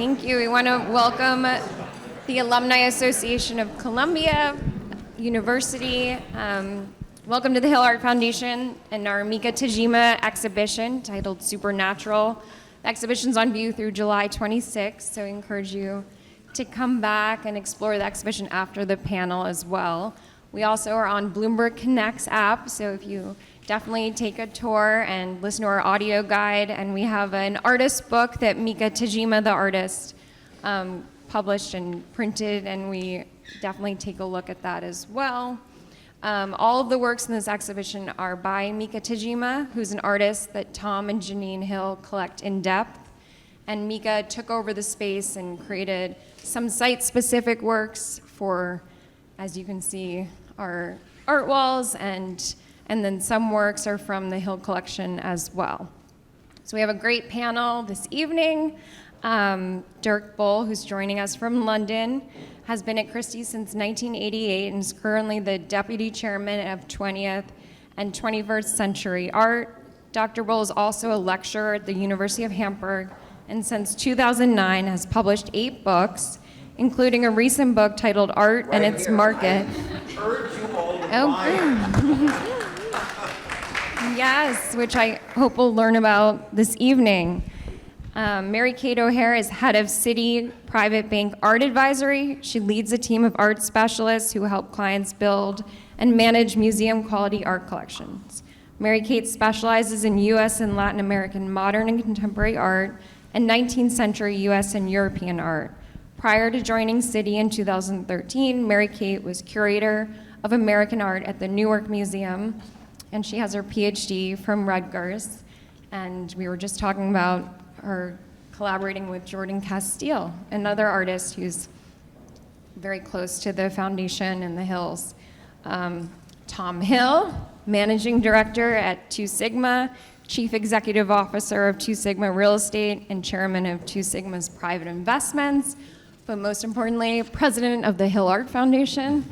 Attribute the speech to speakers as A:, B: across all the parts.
A: Thank you. We want to welcome the Alumni Association of Columbia University. Welcome to the Hill Art Foundation and our Mika Tajima exhibition titled Supernatural. The exhibition's on view through July 26th, so I encourage you to come back and explore the exhibition after the panel as well. We also are on Bloomberg Connect's app, so if you definitely take a tour and listen to our audio guide. And we have an artist book that Mika Tajima, the artist, published and printed, and we definitely take a look at that as well. All of the works in this exhibition are by Mika Tajima, who's an artist that Tom and Janine Hill collect in depth. And Mika took over the space and created some site-specific works for, as you can see, our art walls, and then some works are from the Hill collection as well. So we have a great panel this evening. Dirk, Boll, who's joining us from London, has been at Christie since 1988 and is currently the deputy chairman of 20th and 21st Century Art. Dr. Boll is also a lecturer at the University of Hamburg, and since 2009 has published 8 books, including a recent book titled Art and Its Market. Yes, which I hope we'll learn about this evening. Mary Kate O'Hare is head of Citi Private Bank Art Advisory. She leads a team of art specialists who help clients build and manage museum-quality art collections. Mary Kate specializes in U.S. and Latin American modern and contemporary art and 19th century U.S. and European art. Prior to joining Citi in 2013, Mary Kate was curator of American art at the Newark Museum, and she has her PhD from Rutgers. And we were just talking about her collaborating with Jordan Castile, another artist who's very close to the foundation and the Hills. Tom Hill, managing director at 2 Sigma, chief executive officer of 2 Sigma Real Estate, and chairman of 2 Sigma's private investments, but most importantly, president of the Hill Art Foundation.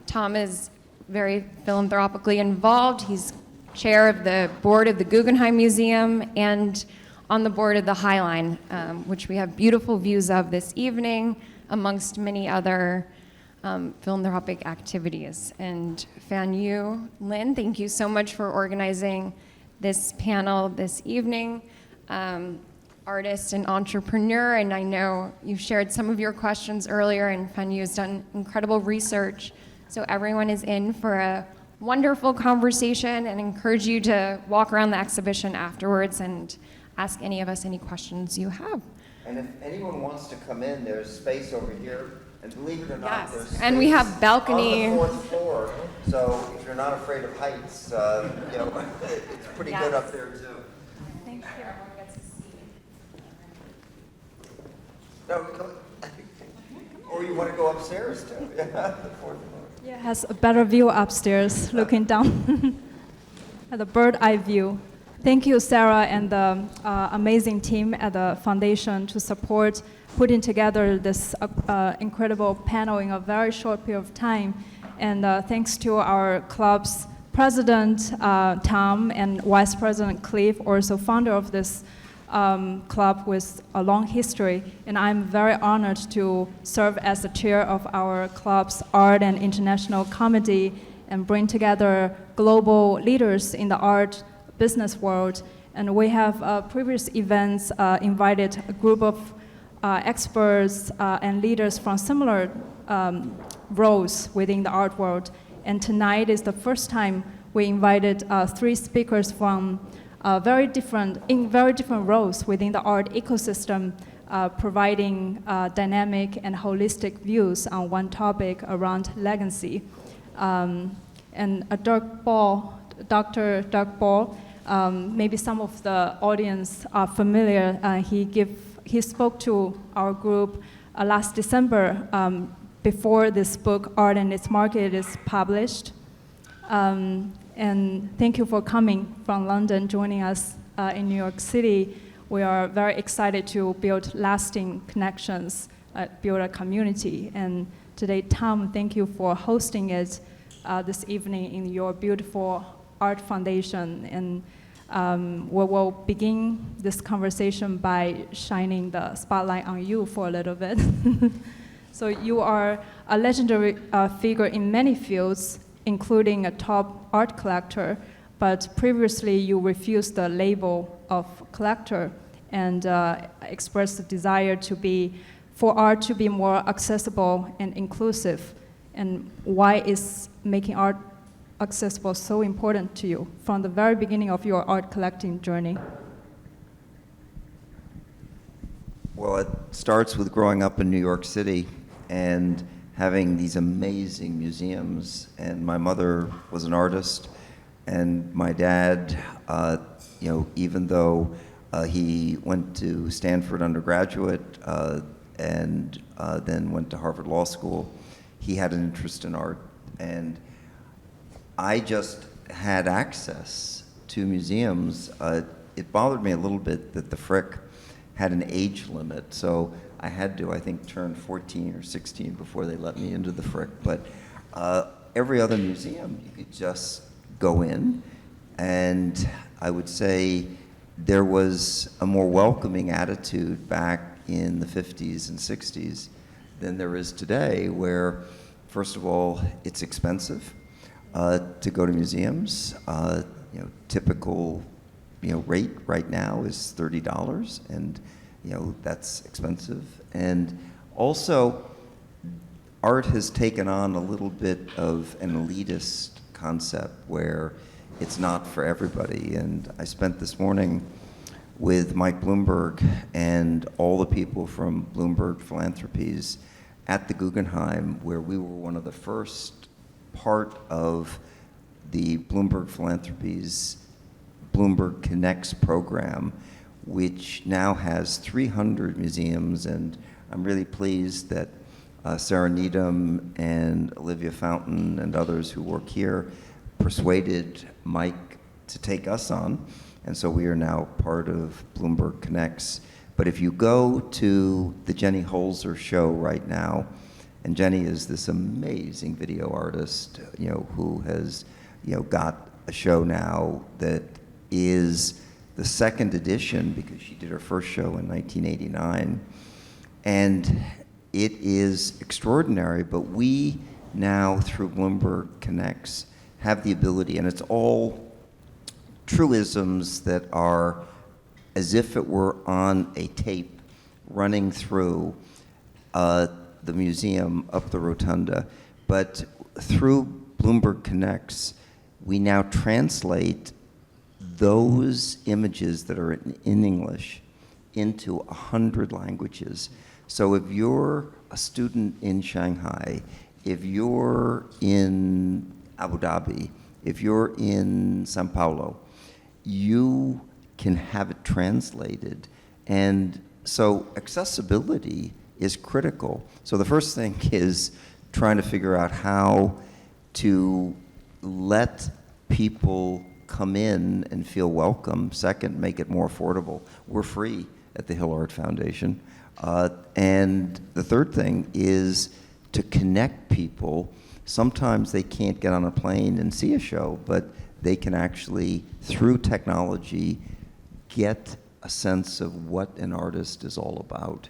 A: Tom is very philanthropically involved. He's chair of the board of the Guggenheim Museum and on the board of the Highline, which we have beautiful views of this evening, amongst many other philanthropic activities. And Fanyu, Lynn, thank you so much for organizing this panel this evening. Artist and entrepreneur, and I know you shared some of your questions earlier, and Fanyu has done incredible research. So everyone is in for a wonderful conversation, and encourage you to walk around the exhibition afterwards and ask any of us any questions you have.
B: And if anyone wants to come in, there's space over here. And believe it or not,
A: yes.
B: there's space
A: and we have balcony
B: on the 4th floor. So if you're not afraid of heights, it's pretty good up there too.
A: Thank you. Everyone gets a seat.
B: No, or you want to go upstairs too? Yeah, the 4th floor.
C: Yeah, it has a better view upstairs, looking down at the bird eye view. Thank you, Sarah, and the amazing team at the foundation to support putting together this incredible panel in a very short period of time. And thanks to our club's president, Tom, and vice president, Cliff, also founder of this club with a long history. And I'm very honored to serve as the chair of our club's art and international committee and bring together global leaders in the art business world. And we have previous events invited a group of experts and leaders from similar roles within the art world. And tonight is the first time we invited 3 speakers from very different roles within the art ecosystem, providing dynamic and holistic views on one topic around legacy. And Dr. Dirk Boll, maybe some of the audience are familiar. He spoke to our group last December before this book, Art and Its Market, is published. And thank you for coming from London, joining us in New York City. We are very excited to build lasting connections, build a community. And today, Tom, thank you for hosting it this evening in your beautiful art foundation. And we will begin this conversation by shining the spotlight on you for a little bit. So you are a legendary figure in many fields, including a top art collector, but previously you refused the label of collector and expressed the desire for art to be more accessible and inclusive. And why is making art accessible so important to you from the very beginning of your art collecting journey?
B: Well, it starts with growing up in New York City and having these amazing museums. And my mother was an artist, and my dad, even though he went to Stanford undergraduate and then went to Harvard Law School, he had an interest in art. And I just had access to museums. It bothered me a little bit that the Frick had an age limit, so I had to, I think, turn 14 or 16 before they let me into the Frick. But every other museum, you could just go in, and I would say there was a more welcoming attitude back in the 50s and 60s than there is today, where, first of all, it's expensive to go to museums. Typical rate right now is $30, and that's expensive. And also, art has taken on a little bit of an elitist concept where it's not for everybody. And I spent this morning with Mike Bloomberg and all the people from Bloomberg Philanthropies at the Guggenheim, where we were one of the first part of the Bloomberg Philanthropies Bloomberg Connects program, which now has 300 museums. And I'm really pleased that Sarah Needham and Olivia Fountain and others who work here persuaded Mike to take us on. And so we are now part of Bloomberg Connects. But if you go to the Jenny Holzer show right now, and Jenny is this amazing video artist, who has, got a show now that is the second edition, because she did her first show in 1989. And it is extraordinary, but we now, through Bloomberg Connects, have the ability, and it's all truisms that are as if it were on a tape running through the museum up the rotunda. But through Bloomberg Connects, we now translate those images that are in English into 100 languages. So if you're a student in Shanghai, if you're in Abu Dhabi, if you're in Sao Paulo, you can have it translated. And so accessibility is critical. So the first thing is trying to figure out how to let people come in and feel welcome. Second, make it more affordable. We're free at the Hill Art Foundation. And the third thing is to connect people. Sometimes they can't get on a plane and see a show, but they can actually, through technology, get a sense of what an artist is all about.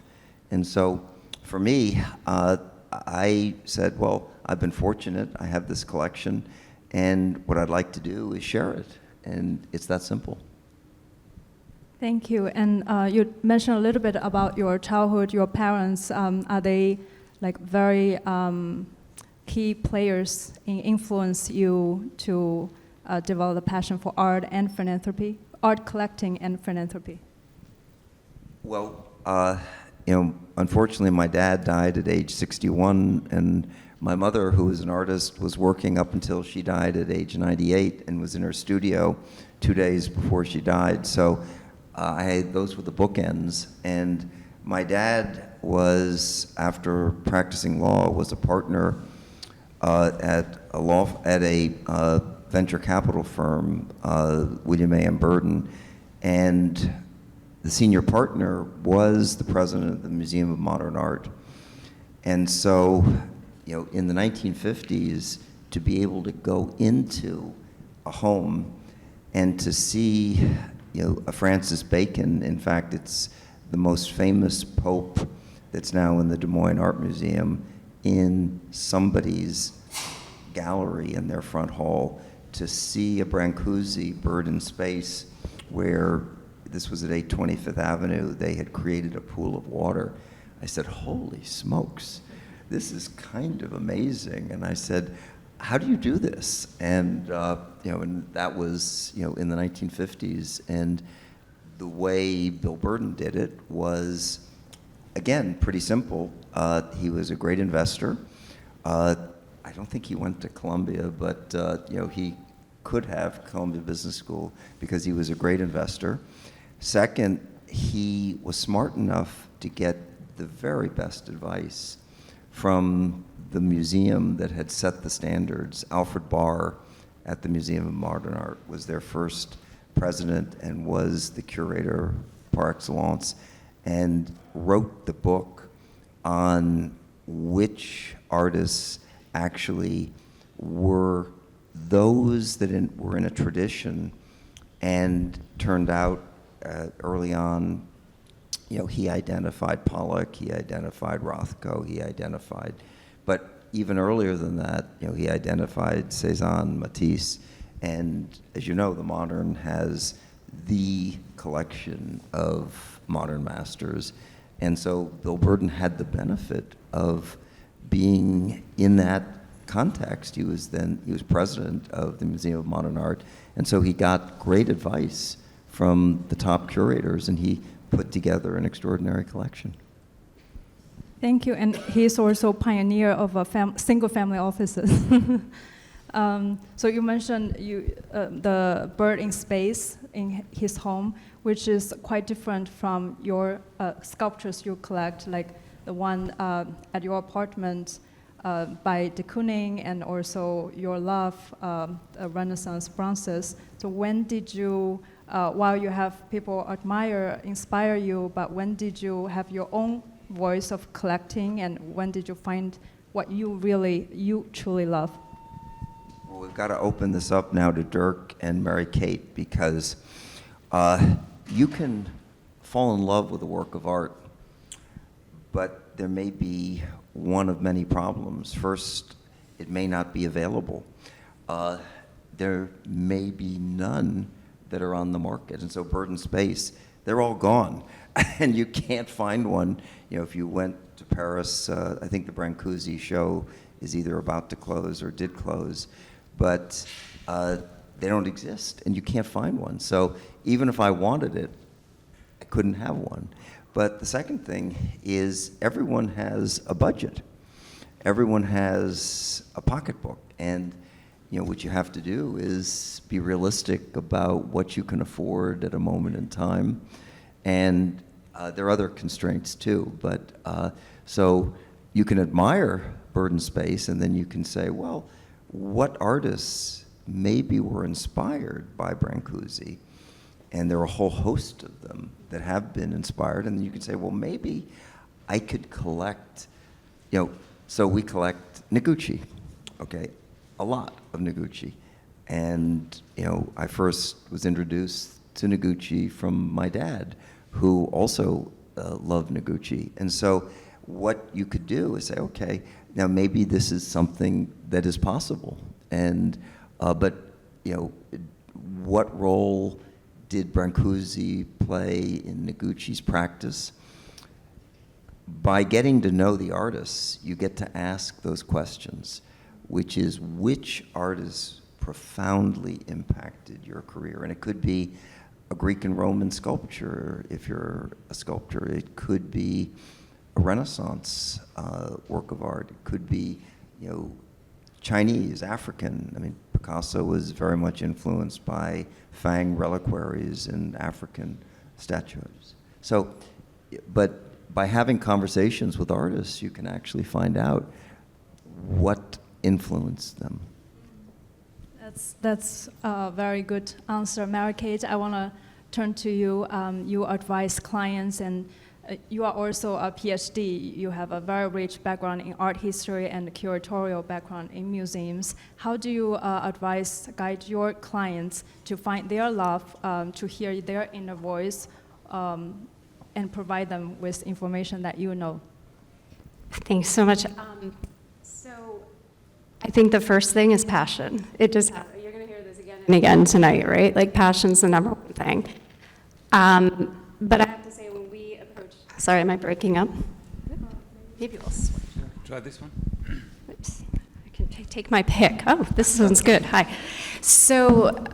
B: And so for me, I said, well, I've been fortunate. I have this collection, and what I'd like to do is share it. And it's that simple.
C: Thank you. And you mentioned a little bit about your childhood, your parents. Are they like very key players in influence you to develop a passion for art and philanthropy, art collecting and philanthropy?
B: Well, unfortunately, my dad died at age 61, and my mother, who was an artist, was working up until she died at age 98 and was in her studio 2 days before she died. So those were the bookends. And my dad was, after practicing law, was a partner at a venture capital firm, William A. M. Burden, and the senior partner was the president of the Museum of Modern Art. And so, in the 1950s, to be able to go into a home And to see, a Francis Bacon, in fact, it's the most famous Pope that's now in the Des Moines Art Museum, in somebody's gallery in their front hall, to see a Brancusi, Bird in Space, where this was at 820 Fifth Avenue, they had created a pool of water. I said, holy smokes, this is kind of amazing. And I said, how do you do this? And, and that was, in the 1950s. And the way Bill Burden did it was, again, pretty simple. He was a great investor. I don't think he went to Columbia, but he could have Columbia Business School because he was a great investor. Second, he was smart enough to get the very best advice from the museum that had set the standards. Alfred Barr at the Museum of Modern Art was their first president and was the curator par excellence, and wrote the book on which artists actually were those that were in a tradition, and turned out early on, he identified Pollock, he identified Rothko, he identified, but even earlier than that, he identified Cezanne, Matisse, and as you know, the Modern has the collection of modern masters, and so Bill Burden had the benefit of being in that context. He was president of the Museum of Modern Art, and so he got great advice from the top curators, and he put together an extraordinary collection.
C: Thank you, and he's also pioneer of a single-family offices. So you mentioned the bird in space in his home, which is quite different from your sculptures you collect, like the one at your apartment by de Kooning, and also your love, Renaissance bronzes. So when did you, while you have people inspire you, but when did you have your own voice of collecting, and when did you find what you truly love?
B: Well, we've got to open this up now to Dirk and Mary Kate, because you can fall in love with a work of art, but there may be one of many problems. First, it may not be available. There may be none that are on the market. And so Bird in Space, they're all gone. And you can't find one. If you went to Paris, I think the Brancusi show is either about to close or did close, but they don't exist, and you can't find one. So even if I wanted it, I couldn't have one. But the second thing is everyone has a budget. Everyone has a pocketbook. And what you have to do is be realistic about what you can afford at a moment in time. And there are other constraints too. But so you can admire Bird in Space, and then you can say, well, what artists maybe were inspired by Brancusi? And there are a whole host of them that have been inspired. And then you could say, well, maybe I could collect, so we collect Noguchi, okay? A lot of Noguchi. And, I first was introduced to Noguchi from my dad, who also loved Noguchi. And so what you could do is say, okay, now maybe this is something that is possible. And, but, what role did Brancusi play in Noguchi's practice? By getting to know the artists, you get to ask those questions, which is which artists profoundly impacted your career? And it could be a Greek and Roman sculpture, if you're a sculptor. It could be a Renaissance work of art. It could be, Chinese, African. I mean, Picasso was very much influenced by Fang reliquaries and African statues. So, but by having conversations with artists, you can actually find out what influenced them.
C: That's a very good answer, Mary Kate. I want to turn to you. You advise clients and You are also a PhD. You have a very rich background in art history and curatorial background in museums. How do you guide your clients to find their love, to hear their inner voice, and provide them with information that you know?
D: Thanks so much. So I think the first thing is passion. It just, you're going to hear this again and again tonight, right? Like passion's the number one thing. But I have to say when we approach, sorry, am I breaking up? Maybe we'll switch.
E: Try this one.
D: Oops. I can take my pick. Oh, this one's good. Hi. So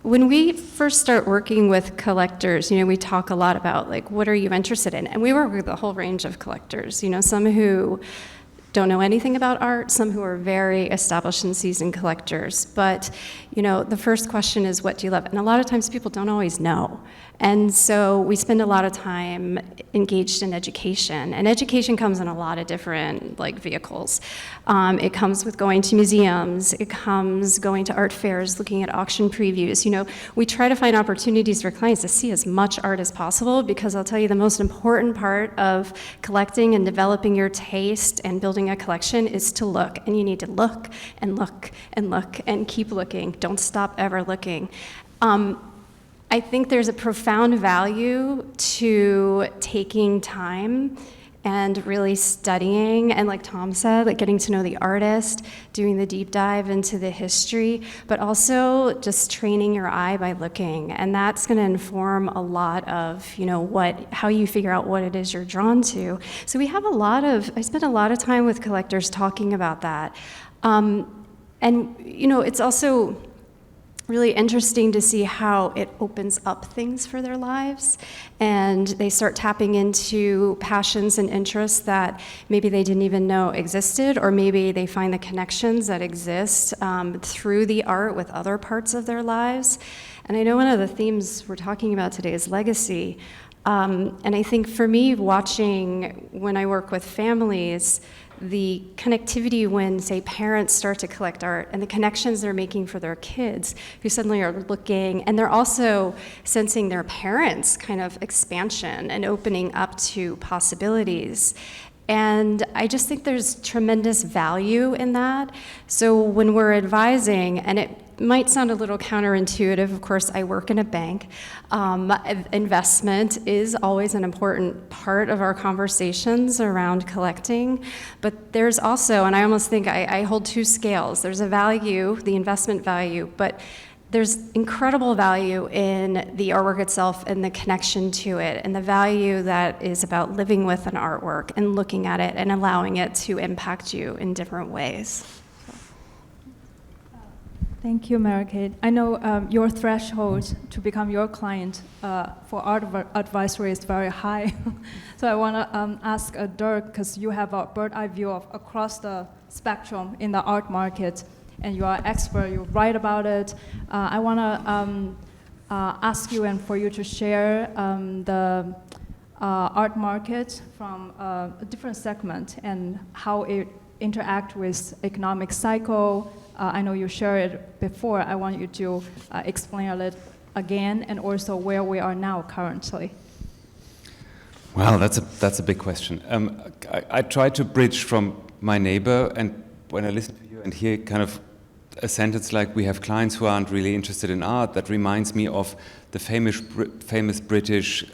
D: when we first start working with collectors, we talk a lot about like, what are you interested in? And we work with a whole range of collectors, some who don't know anything about art, some who are very established and seasoned collectors. But, the first question is, what do you love? And a lot of times people don't always know. And so we spend a lot of time engaged in education. And education comes in a lot of different vehicles. It comes with going to museums. It comes going to art fairs, looking at auction previews. We try to find opportunities for clients to see as much art as possible, because I'll tell you the most important part of collecting and developing your taste and building a collection is to look. And you need to look and look and look and keep looking. Don't stop ever looking. I think there's a profound value to taking time and really studying, and like Tom said, getting to know the artist, doing the deep dive into the history, but also just training your eye by looking. And that's going to inform a lot of, how you figure out what it is you're drawn to. So I spend a lot of time with collectors talking about that. It's also really interesting to see how it opens up things for their lives, and they start tapping into passions and interests that maybe they didn't even know existed, or maybe they find the connections that exist through the art with other parts of their lives. And I know one of the themes we're talking about today is legacy. And I think for me, when I work with families, the connectivity when, say, parents start to collect art and the connections they're making for their kids who suddenly are looking, and they're also sensing their parents' kind of expansion and opening up to possibilities. And I just think there's tremendous value in that. So when we're advising, and it might sound a little counterintuitive, of course, I work in a bank. Investment is always an important part of our conversations around collecting. But there's also, and I almost think I hold two scales. There's a value, the investment value, but there's incredible value in the artwork itself and the connection to it, and the value that is about living with an artwork and looking at it and allowing it to impact you in different ways.
C: Thank you, Mary-Kate. I know your threshold to become your client for art advisory is very high. So I want to ask Dirk, because you have a bird's eye view of across the spectrum in the art market, and you are an expert, you write about it. I want to ask you and for you to share the art market from a different segment and how it interact with economic cycle. I know you shared it before. I want you to explain a little again, and also where we are now currently.
E: Well, that's a big question. I try to bridge from my neighbor, and when I listen to you and hear kind of a sentence like, we have clients who aren't really interested in art, that reminds me of the famous British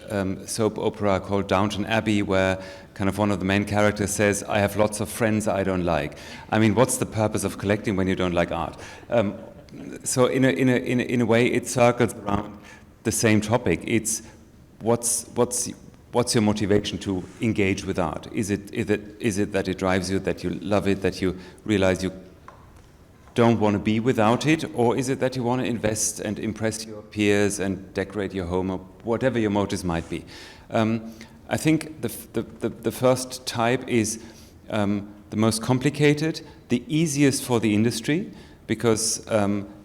E: soap opera called Downton Abbey, where kind of one of the main characters says, I have lots of friends I don't like. I mean, what's the purpose of collecting when you don't like art? So in a way, it circles around the same topic. It's what's your motivation to engage with art? Is it that it drives you, that you love it, that you realize you don't want to be without it, or is it that you want to invest and impress your peers and decorate your home, or whatever your motives might be? I think the first type is the most complicated, the easiest for the industry, because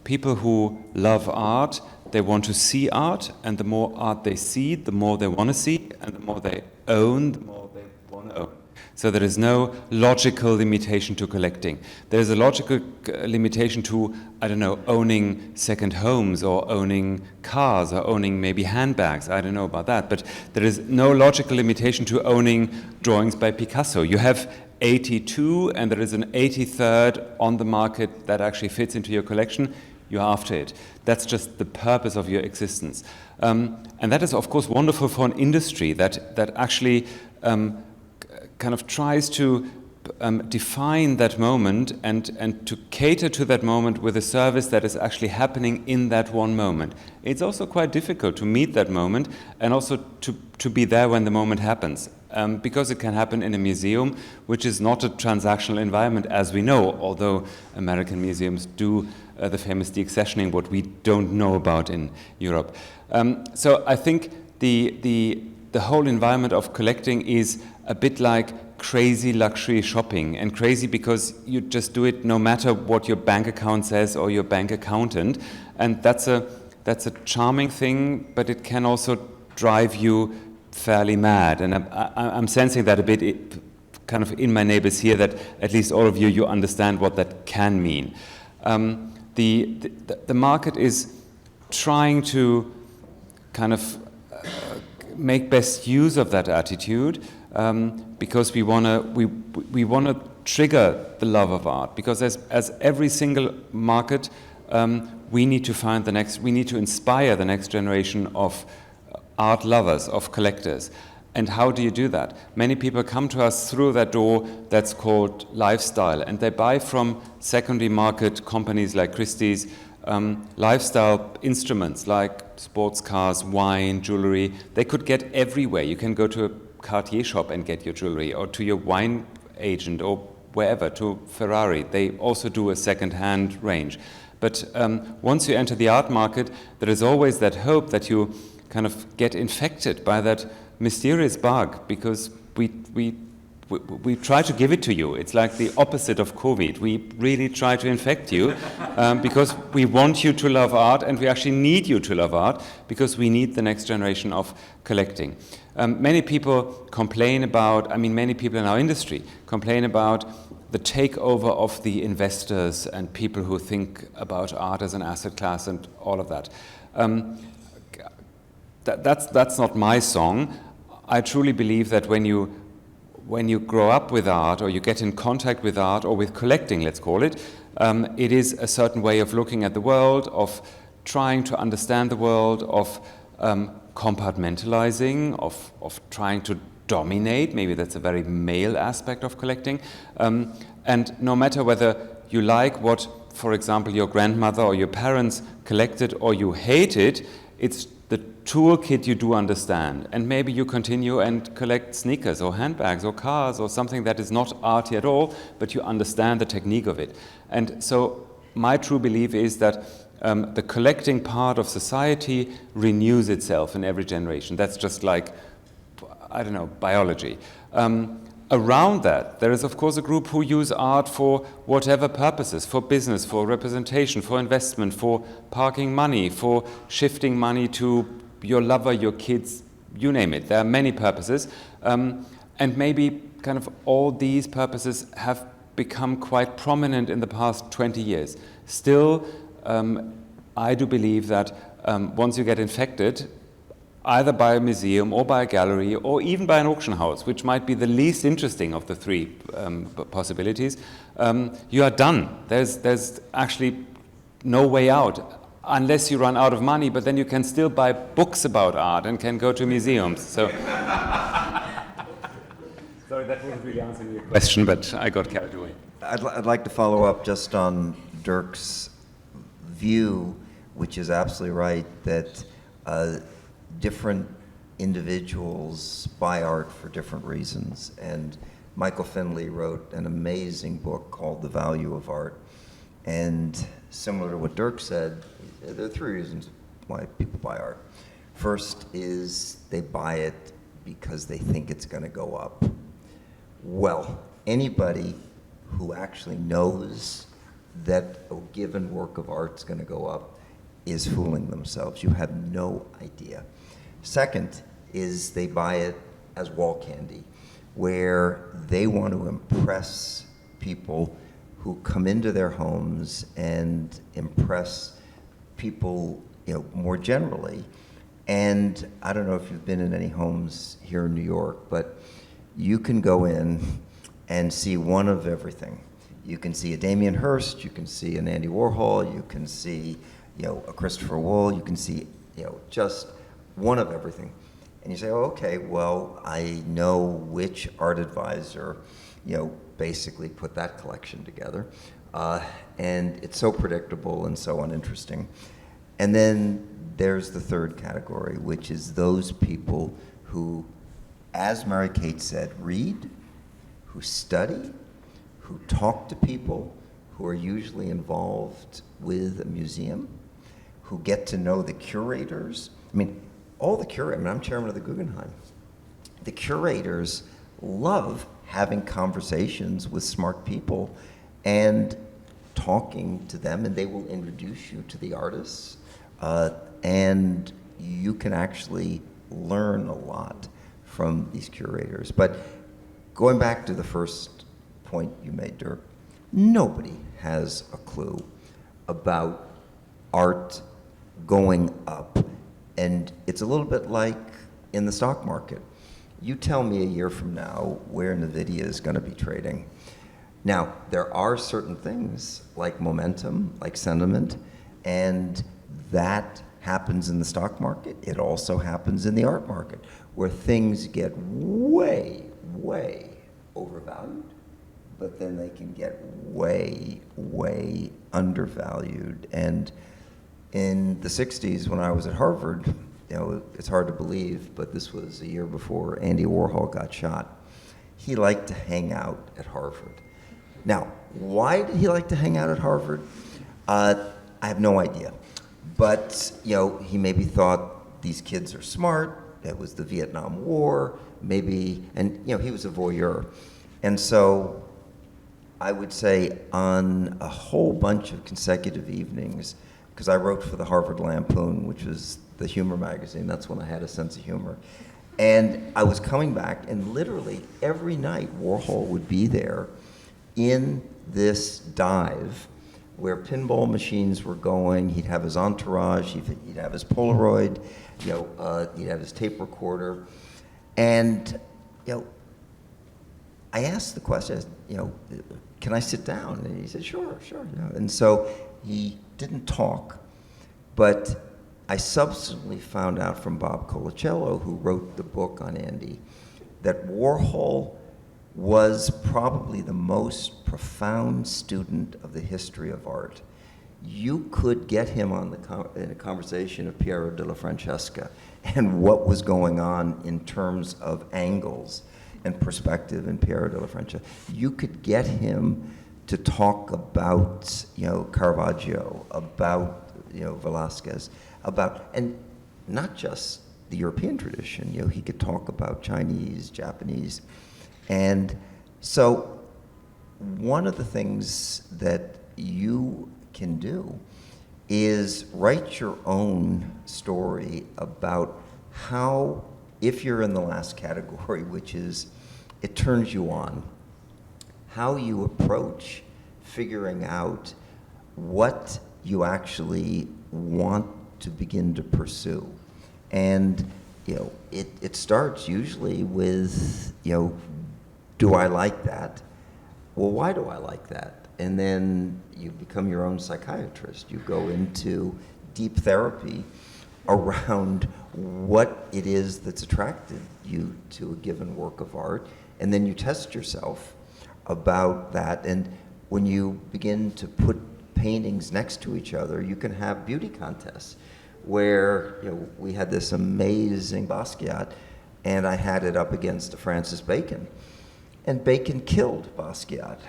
E: people who love art, they want to see art, and the more art they see, the more they want to see, and the more they own, the more they want to own. So there is no logical limitation to collecting. There is a logical limitation to, I don't know, owning second homes or owning cars or owning maybe handbags. I don't know about that. But there is no logical limitation to owning drawings by Picasso. You have 82 and there is an 83rd on the market that actually fits into your collection. You're after it. That's just the purpose of your existence. And that is, of course, wonderful for an industry that actually kind of tries to define that moment and to cater to that moment with a service that is actually happening in that one moment. It's also quite difficult to meet that moment and also to be there when the moment happens. Because it can happen in a museum, which is not a transactional environment, as we know, although American museums do the famous deaccessioning, what we don't know about in Europe. So I think the whole environment of collecting is a bit like crazy luxury shopping, and crazy because you just do it no matter what your bank account says or your bank accountant, and that's a charming thing, but it can also drive you fairly mad, and I'm sensing that a bit kind of in my neighbors here, that at least all of you understand what that can mean. The market is trying to kind of make best use of that attitude, because we want to trigger the love of art, because as every single market, we need to inspire the next generation of art lovers, of collectors. And how do you do that? Many people come to us through that door that's called lifestyle, and they buy from secondary market companies like Christie's lifestyle instruments like sports cars, wine, jewelry. They could get everywhere. You can go to a Cartier shop and get your jewelry, or to your wine agent, or wherever, to Ferrari. They also do a second-hand range. But once you enter the art market, there is always that hope that you kind of get infected by that mysterious bug, because we try to give it to you. It's like the opposite of COVID. We really try to infect you because we want you to love art, and we actually need you to love art because we need the next generation of collecting. Many people complain about, many people in our industry complain about the takeover of the investors and people who think about art as an asset class and all of that. That's not my song. I truly believe that when you grow up with art, or you get in contact with art, or with collecting, let's call it, it is a certain way of looking at the world, of trying to understand the world, of compartmentalizing, of trying to dominate. Maybe that's a very male aspect of collecting. And no matter whether you like what, for example, your grandmother or your parents collected, or you hate it, it's the toolkit you do understand. And maybe you continue and collect sneakers or handbags or cars or something that is not arty at all, but you understand the technique of it. And so my true belief is that the collecting part of society renews itself in every generation. That's just like, I don't know, biology. Around that, there is of course a group who use art for whatever purposes, for business, for representation, for investment, for parking money, for shifting money to your lover, your kids, you name it. There are many purposes. And maybe kind of all these purposes have become quite prominent in the past 20 years. Still, I do believe that once you get infected, either by a museum or by a gallery or even by an auction house, which might be the least interesting of the three possibilities, you are done. There's actually no way out, unless you run out of money, but then you can still buy books about art and can go to museums. So, sorry, that wasn't really answering your question, but I got carried away.
B: I'd like to follow up just on Dirk's view, which is absolutely right, that different individuals buy art for different reasons. And Michael Finley wrote an amazing book called The Value of Art. And similar to what Dirk said, there are three reasons why people buy art. First is they buy it because they think it's going to go up. Well, anybody who actually knows that a given work of art is going to go up is fooling themselves. You have no idea. Second is they buy it as wall candy. where they want to impress people who come into their homes and impress people, more generally. And I don't know if you've been in any homes here in New York, but you can go in and see one of everything. You can see a Damien Hirst, you can see an Andy Warhol, you can see, a Christopher Wool, you can see, just one of everything. And you say, oh, okay, well, I know which art advisor, basically put that collection together. And it's so predictable and so uninteresting. And then there's the third category, which is those people who, as Mary Kate said, read, who study, who talk to people, who are usually involved with a museum, who get to know the curators. I'm chairman of the Guggenheim. The curators love having conversations with smart people and talking to them, and they will introduce you to the artists, and you can actually learn a lot from these curators. But going back to the first point you made, Dirk, nobody has a clue about art going up. And it's a little bit like in the stock market. You tell me a year from now where NVIDIA is going to be trading. Now, there are certain things like momentum, like sentiment, and that happens in the stock market. It also happens in the art market, where things get way, way overvalued, but then they can get way, way undervalued. And in the 60s, when I was at Harvard, it's hard to believe, but this was a year before Andy Warhol got shot. He liked to hang out at Harvard. Now, why did he like to hang out at Harvard? I have no idea. But, he maybe thought these kids are smart. It was the Vietnam War, maybe, and, he was a voyeur. And so I would say on a whole bunch of consecutive evenings, because I wrote for the Harvard Lampoon, which was the humor magazine. That's when I had a sense of humor. And I was coming back, and literally every night Warhol would be there in this dive where pinball machines were going. He'd have his entourage, he'd have his Polaroid, he'd have his tape recorder. And, I asked the question, can I sit down? And he said, sure. And so he didn't talk, but I subsequently found out from Bob Colacello, who wrote the book on Andy, that Warhol was probably the most profound student of the history of art. You could get him on in a conversation of Piero della Francesca and what was going on in terms of angles and perspective in Piero della Francesca. You could get him to talk about, Caravaggio, about, Velázquez, and not just the European tradition. He could talk about Chinese, Japanese. And so one of the things that you can do is write your own story about how, if you're in the last category, which is it turns you on, how you approach figuring out what you actually want to begin to pursue. And it starts usually with, do I like that? Well, why do I like that? And then you become your own psychiatrist. You go into deep therapy around what it is that's attracted you to a given work of art, and then you test yourself about that. And when you begin to put paintings next to each other, you can have beauty contests where we had this amazing Basquiat, and I had it up against a Francis Bacon, and Bacon killed Basquiat.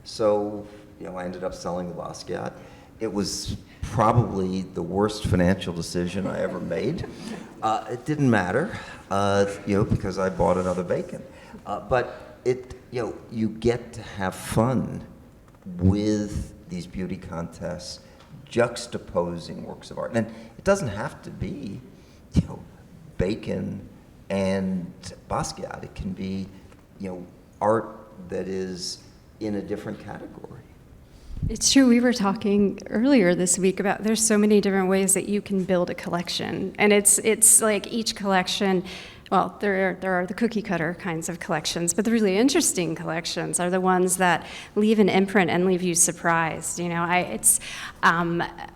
B: So I ended up selling the Basquiat. It was probably the worst financial decision I ever made. It didn't matter, because I bought another Bacon. But you get to have fun with these beauty contests, juxtaposing works of art. And it doesn't have to be, Bacon and Basquiat. It can be, art that is in a different category.
D: It's true. We were talking earlier this week about there's so many different ways that you can build a collection, and it's like each collection. Well, there are the cookie cutter kinds of collections, but the really interesting collections are the ones that leave an imprint and leave you surprised. I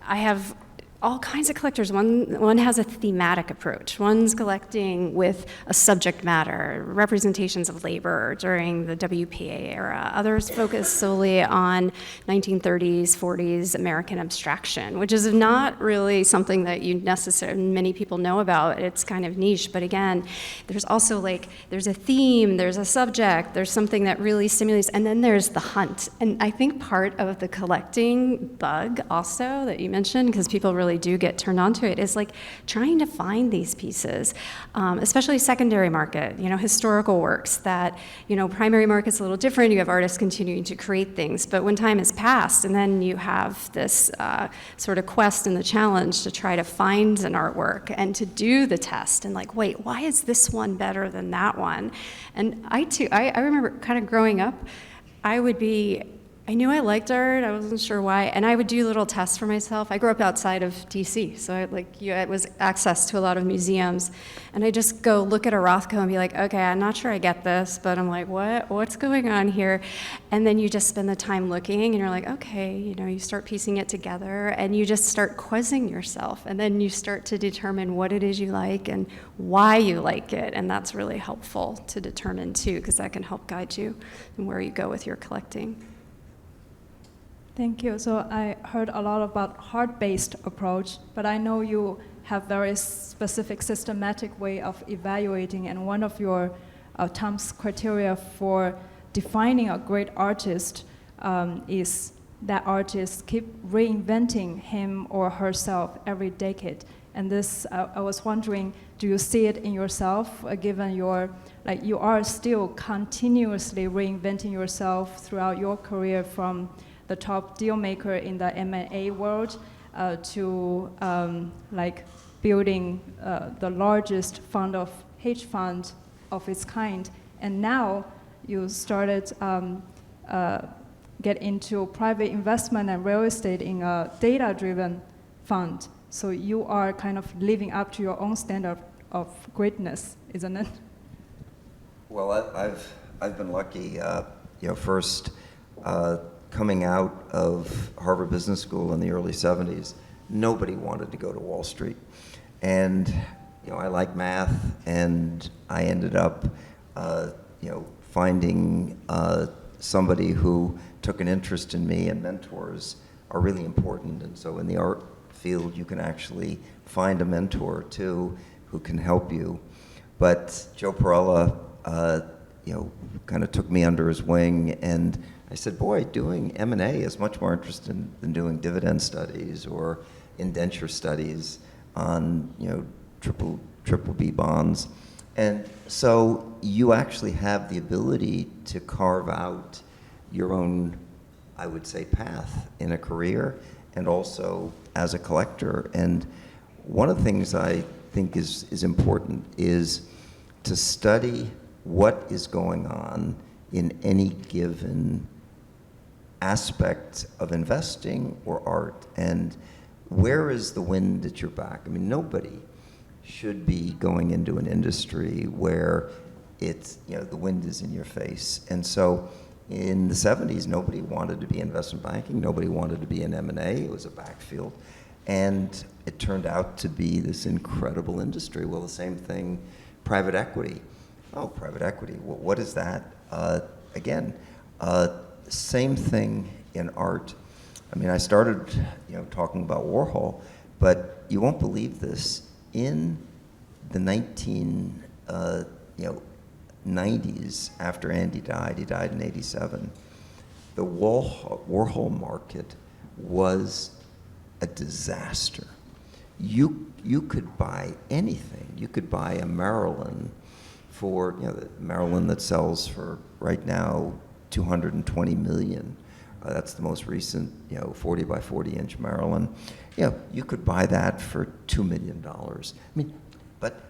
D: have all kinds of collectors. One has a thematic approach. One's collecting with a subject matter, representations of labor during the WPA era. Others focus solely on 1930s, 40s American abstraction, which is not really something that many people know about. It's kind of niche, but again, there's also there's a theme, there's a subject, there's something that really stimulates, and then there's the hunt. And I think part of the collecting bug also that you mentioned, because people really do get turned on to it, is trying to find these pieces, especially secondary market, historical works that, primary market's a little different. You have artists continuing to create things, but when time has passed, and then you have this sort of quest and the challenge to try to find an artwork and to do the test and wait, why is this one better than that one? And I remember kind of growing up, I knew I liked art, I wasn't sure why, and I would do little tests for myself. I grew up outside of DC, so it was access to a lot of museums, and I just go look at a Rothko and be like, okay, I'm not sure I get this, but I'm like, what's going on here? And then you just spend the time looking, and you're like, okay, you start piecing it together, and you just start quizzing yourself, and then you start to determine what it is you like and why you like it, and that's really helpful to determine too, because that can help guide you in where you go with your collecting.
C: Thank you. So I heard a lot about heart-based approach, but I know you have very specific systematic way of evaluating, and one of your Tom's criteria for defining a great artist is that artist keep reinventing him or herself every decade. And this, I was wondering, do you see it in yourself, given you are still continuously reinventing yourself throughout your career, from the top deal maker in the M&A world to building the largest hedge fund of its kind. And now you started get into private investment and real estate in a data-driven fund. So you are kind of living up to your own standard of greatness, isn't it?
B: Well, I've been lucky. First coming out of Harvard Business School in the early 70s, nobody wanted to go to Wall Street, and I like math, and I ended up finding somebody who took an interest in me, and mentors are really important. And so in the art field, you can actually find a mentor too who can help you. But Joe Perella, kind of took me under his wing, and I said, boy, doing M&A is much more interesting than doing dividend studies or indenture studies on triple B bonds. And so you actually have the ability to carve out your own, I would say, path in a career and also as a collector. And one of the things I think is important is to study what is going on in any given aspect of investing or art, and where is the wind at your back? I mean, nobody should be going into an industry where it's, the wind is in your face. And so in the 70s, nobody wanted to be investment banking, nobody wanted to be in M&A, it was a backfield. And it turned out to be this incredible industry. Well, the same thing, private equity. Oh, private equity, what is that? Same thing in art. I mean, I started, talking about Warhol, but you won't believe this. In the 90s, after Andy died, he died in '87, the Warhol market was a disaster. You could buy anything. You could buy a Marilyn for, the Marilyn that sells for right now $220 million. That's the most recent, 40 by 40 inch Marilyn. You could buy that for $2 million. I mean, but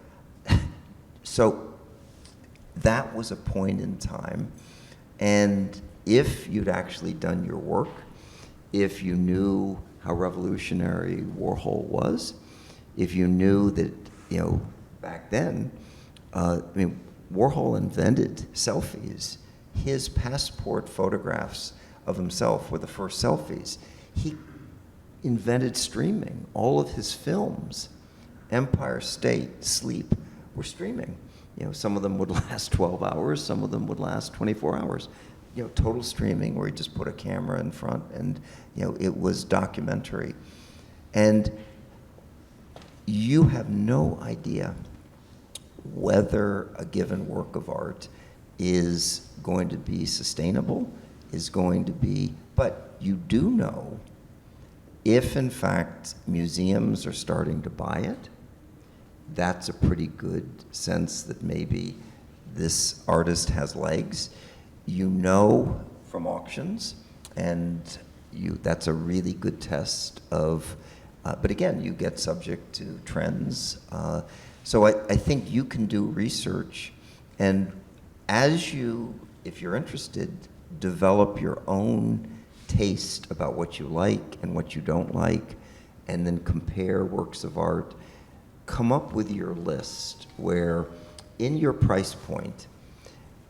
B: so that was a point in time. And if you'd actually done your work, if you knew how revolutionary Warhol was, if you knew that, you know, back then, I mean, Warhol invented selfies. His passport photographs of himself were the first selfies. He invented streaming. All of his films, Empire State, Sleep, were streaming. You know, some of them would last 12 hours, some of them would last 24 hours. You know, total streaming where he just put a camera in front and, you know, it was documentary. And you have no idea whether a given work of art is going to be sustainable, is going to be, but you do know if in fact museums are starting to buy it, that's a pretty good sense that maybe this artist has legs. You know from auctions, and that's a really good test of, but again, you get subject to trends. So I think you can do research, and as you, if you're interested, develop your own taste about what you like and what you don't like, and then compare works of art. Come up with your list where in your price point,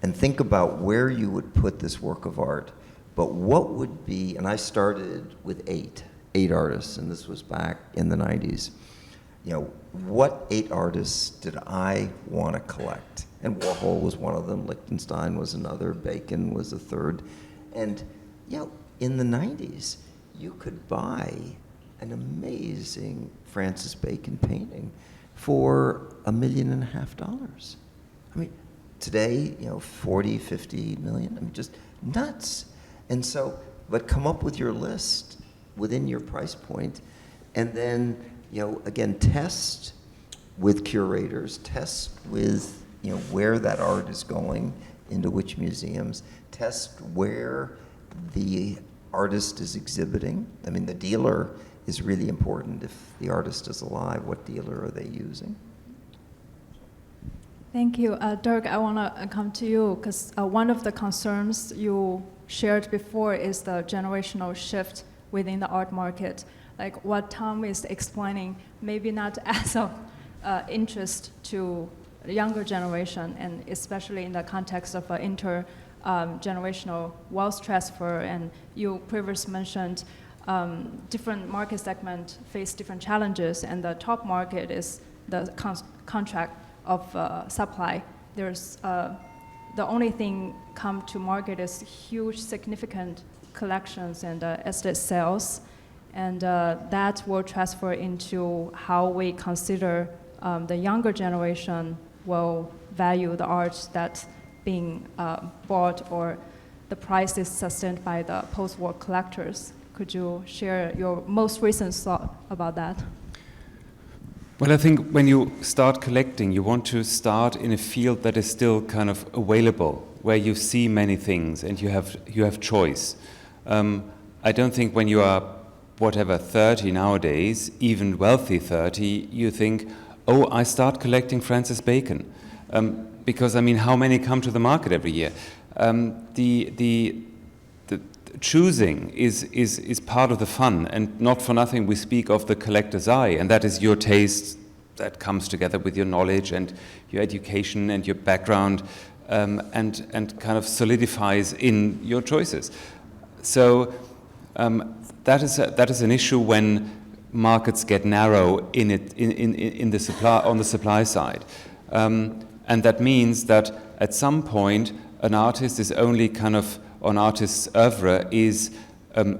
B: and think about where you would put this work of art, but what would be, and I started with eight artists, and this was back in the 90s. You know, what 8 artists did I want to collect? And Warhol was one of them, Lichtenstein was another, Bacon was a third. And, you know, in the 90s, you could buy an amazing Francis Bacon painting for $1.5 million. I mean, today, you know, 40, 50 million, I mean, just nuts. And so, but come up with your list within your price point, and then, you know, again, test with curators, test with, you know, where that art is going, into which museums, test where the artist is exhibiting. I mean, the dealer is really important. If the artist is alive, what dealer are they using?
C: Thank you. Dirk, I want to come to you because one of the concerns you shared before is the generational shift within the art market. Like what Tom is explaining, maybe not as of interest to the younger generation, and especially in the context of intergenerational wealth transfer. And you previously mentioned different market segments face different challenges, and the top market is the contract of supply. There's the only thing come to market is huge, significant collections and estate sales, and that will transfer into how we consider the younger generation will value the art that's being bought, or the price is sustained by the post-war collectors. Could you share your most recent thought about that?
E: Well, I think when you start collecting, you want to start in a field that is still kind of available, where you see many things and you have choice. I don't think when you are, 30 nowadays, even wealthy 30, you think, oh, I start collecting Francis Bacon. Because, I mean, how many come to the market every year? The choosing is part of the fun, and not for nothing we speak of the collector's eye, and that is your taste that comes together with your knowledge and your education and your background, and kind of solidifies in your choices. So that is an issue when markets get narrow in the supply, on the supply side, and that means that at some point an artist is only kind of, an artist's oeuvre is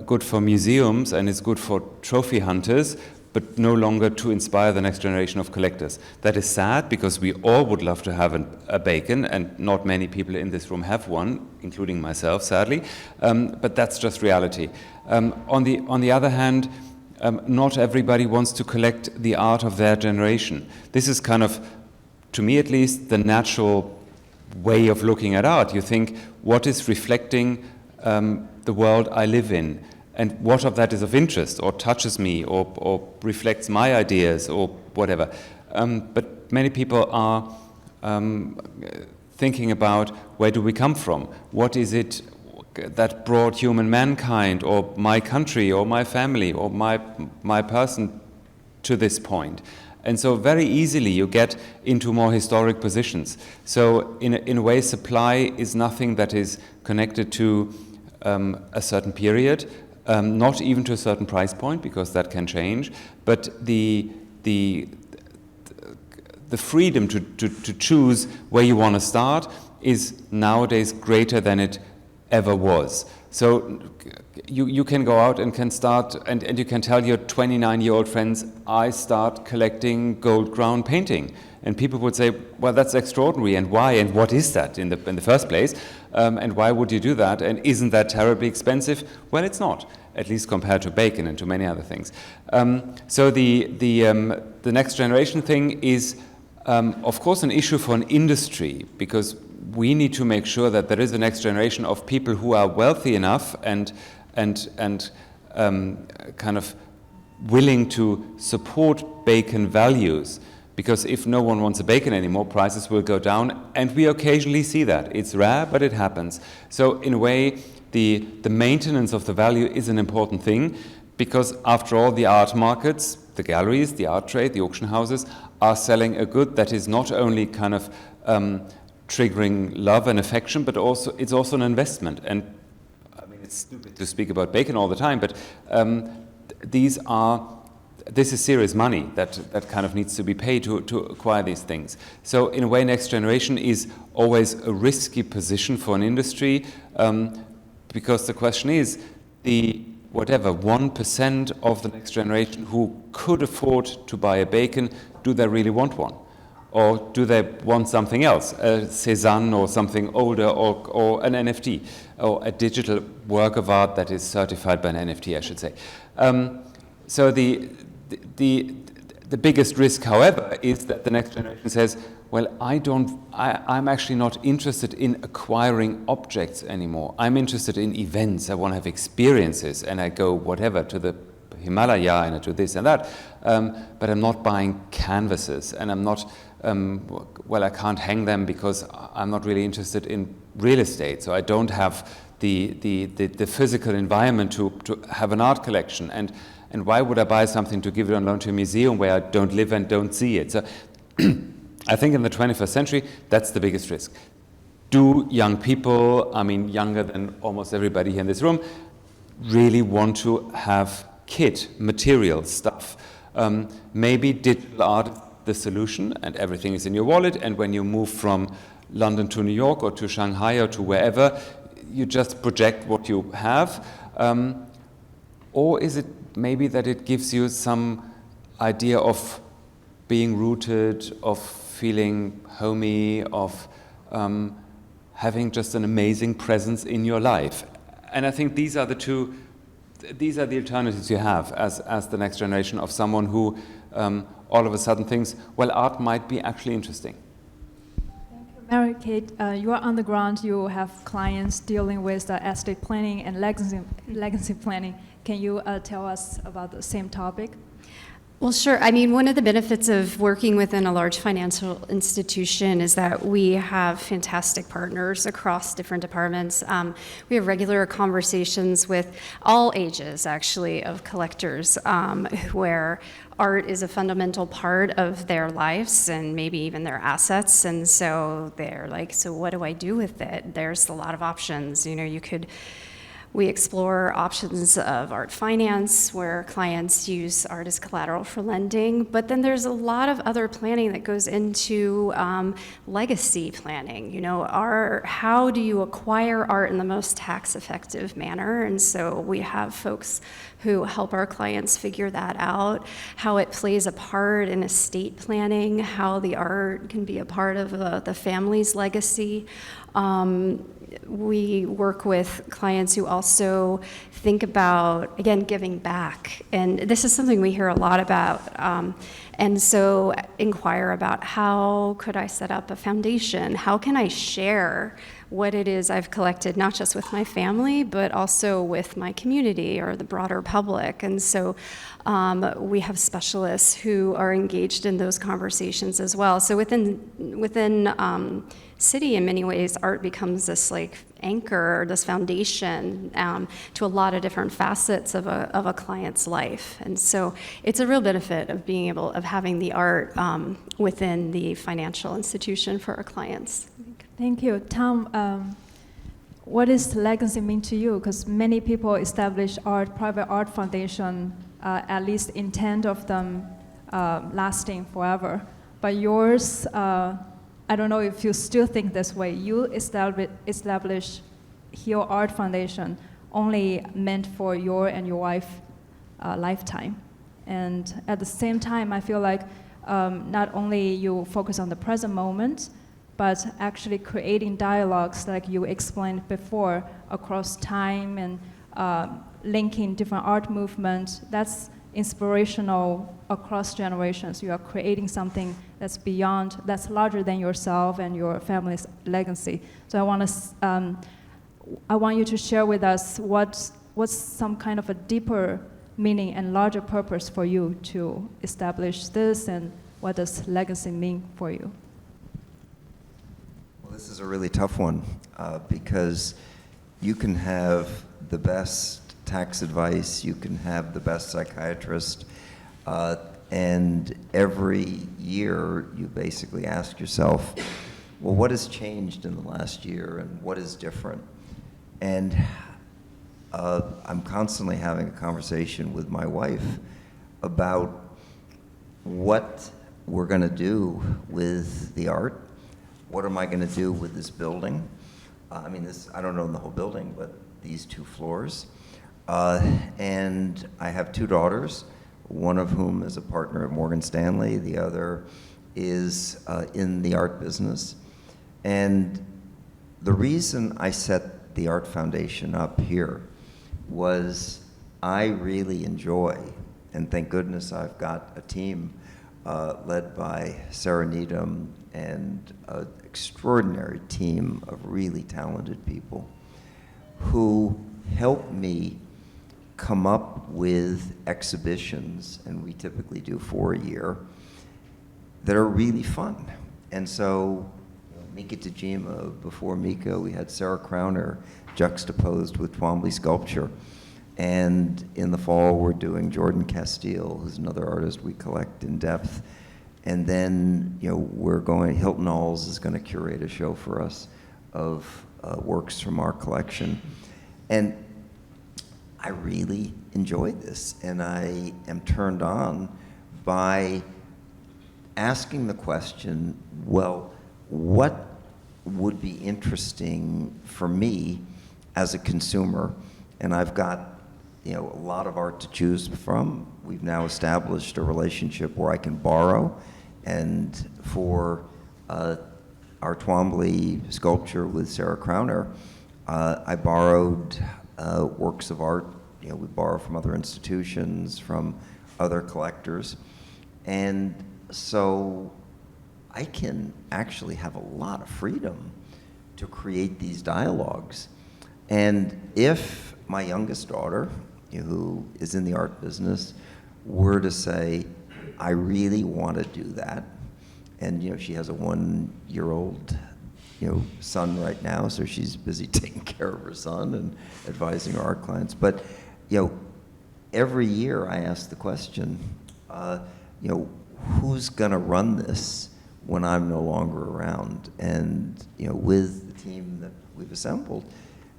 E: good for museums and is good for trophy hunters, but no longer to inspire the next generation of collectors. That is sad, because we all would love to have a Bacon, and not many people in this room have one, including myself, sadly, but that's just reality. On the other hand, not everybody wants to collect the art of their generation. This is kind of, to me at least, the natural way of looking at art. You think, what is reflecting the world I live in, and what of that is of interest or touches me or reflects my ideas or whatever. But many people are thinking about where do we come from? What is it that brought human mankind or my country or my family or my person to this point? And so very easily you get into more historic positions. So in a way, supply is nothing that is connected to a certain period, not even to a certain price point, because that can change, but the freedom to choose where you want to start is nowadays greater than it ever was. So you can go out and can start, and you can tell your 29-year-old friends, I start collecting gold crown painting. And people would say, well, that's extraordinary, and why, and what is that in the first place? And why would you do that? And isn't that terribly expensive? Well, it's not, at least compared to bacon and to many other things. So the next generation thing is, of course, an issue for an industry, because we need to make sure that there is a next generation of people who are wealthy enough and kind of willing to support bacon values. Because if no one wants a bacon anymore, prices will go down, and we occasionally see that. It's rare, but it happens. So in a way, the maintenance of the value is an important thing, because after all, the art markets, the galleries, the art trade, the auction houses, are selling a good that is not only kind of triggering love and affection, but also it's also an investment. And I mean, it's stupid to speak about bacon all the time, but this is serious money that kind of needs to be paid to acquire these things. So in a way, next generation is always a risky position for an industry, because the question is, the whatever 1% of the next generation who could afford to buy a bacon, do they really want one? Or do they want something else, a Cézanne or something older, or an NFT, or a digital work of art that is certified by an NFT, I should say. So the biggest risk, however, is that the next generation says, well, I'm actually not interested in acquiring objects anymore. I'm interested in events. I want to have experiences, and I go whatever to the Himalaya and I do this and that, but I'm not buying canvases, and I'm not, well, I can't hang them because I'm not really interested in real estate, so I don't have the physical environment to have an art collection, and why would I buy something to give it on loan to a museum where I don't live and don't see it? So I think in the 21st century, that's the biggest risk. Do young people, I mean younger than almost everybody here in this room, really want to have kit, material stuff? Maybe digital art is the solution and everything is in your wallet, and when you move from London to New York or to Shanghai or to wherever, you just project what you have. Or is it maybe that it gives you some idea of being rooted, of feeling homey, of having just an amazing presence in your life? And I think these are the alternatives you have as the next generation of someone who all of a sudden thinks, well, art might be actually interesting.
C: Thank you, Mary-Kate. You are on the ground. You have clients dealing with estate planning and legacy planning. Can you tell us about the same topic?
D: Well, sure. I mean, one of the benefits of working within a large financial institution is that we have fantastic partners across different departments. We have regular conversations with all ages, actually, of collectors, where art is a fundamental part of their lives and maybe even their assets. And so they're like, so what do I do with it? There's a lot of options. You know, we explore options of art finance, where clients use art as collateral for lending, but then there's a lot of other planning that goes into legacy planning. You know, how do you acquire art in the most tax-effective manner? And so we have folks who help our clients figure that out, how it plays a part in estate planning, how the art can be a part of the family's legacy. We work with clients who also think about, again, giving back. And this is something we hear a lot about. And so inquire about, how could I set up a foundation? How can I share what it is I've collected, not just with my family, but also with my community or the broader public. And so we have specialists who are engaged in those conversations as well. So within Citi, in many ways, art becomes this like anchor, this foundation to a lot of different facets of a client's life. And so it's a real benefit of being able, of having the art within the financial institution for our clients.
C: Thank you. Tom, what does legacy mean to you? Because many people establish private art foundation, at least intent of them lasting forever. But yours, I don't know if you still think this way. You establish Hill Art Foundation only meant for your and your wife lifetime. And at the same time, I feel like not only you focus on the present moment, but actually creating dialogues like you explained before across time and linking different art movements. That's inspirational across generations. You are creating something that's beyond, that's larger than yourself and your family's legacy. So I want you to share with us what's some kind of a deeper meaning and larger purpose for you to establish this, and what does legacy mean for you?
B: Well, this is a really tough one because you can have the best tax advice, you can have the best psychiatrist, and every year you basically ask yourself, well, what has changed in the last year and what is different? And I'm constantly having a conversation with my wife about what we're going to do with the art. What am I going to do with this building? I mean, I don't own the whole building, but these 2 floors. And I have 2 daughters, one of whom is a partner at Morgan Stanley, the other is in the art business. And the reason I set the Art Foundation up here was I really enjoy, and thank goodness I've got a team led by Sarah Needham and an extraordinary team of really talented people who help me come up with exhibitions, and we typically do 4 a year, that are really fun. And so Mika Tajima, before Mika, we had Sarah Crowner juxtaposed with Twombly sculpture. And in the fall, we're doing Jordan Castile, who's another artist we collect in depth. And then, we're going, Hilton Alls is going to curate a show for us of works from our collection. And I really enjoy this, and I am turned on by asking the question, well, what would be interesting for me as a consumer? And I've got a lot of art to choose from. We've now established a relationship where I can borrow, and for our Twombly sculpture with Sarah Crowner, I borrowed works of art. We borrow from other institutions, from other collectors. And so I can actually have a lot of freedom to create these dialogues. And if my youngest daughter, who is in the art business, were to say, I really want to do that, and she has a 1-year-old son right now, so she's busy taking care of her son and advising our art clients. But every year I ask the question, who's going to run this when I'm no longer around? And with the team that we've assembled,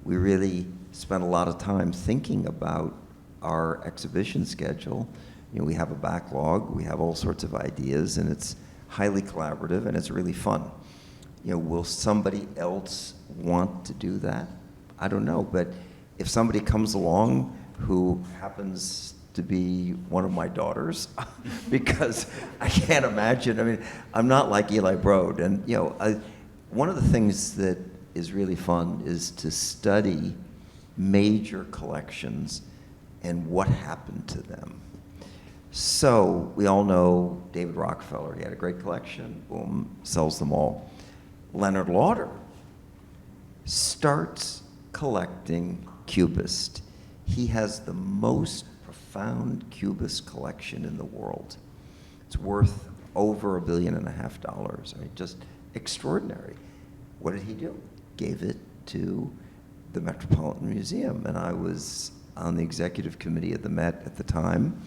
B: we really spent a lot of time thinking about our exhibition schedule. We have a backlog, we have all sorts of ideas, and it's highly collaborative, and it's really fun. Will somebody else want to do that? I don't know, but if somebody comes along who happens to be one of my daughters, because I can't imagine, I'm not like Eli Broad, and one of the things that is really fun is to study major collections and what happened to them. So we all know David Rockefeller. He had a great collection, boom, sells them all. Leonard Lauder starts collecting Cubist. He has the most profound Cubist collection in the world. It's worth over $1.5 billion. I mean, just extraordinary. What did he do? Gave it to the Metropolitan Museum, and I was on the executive committee at the Met at the time.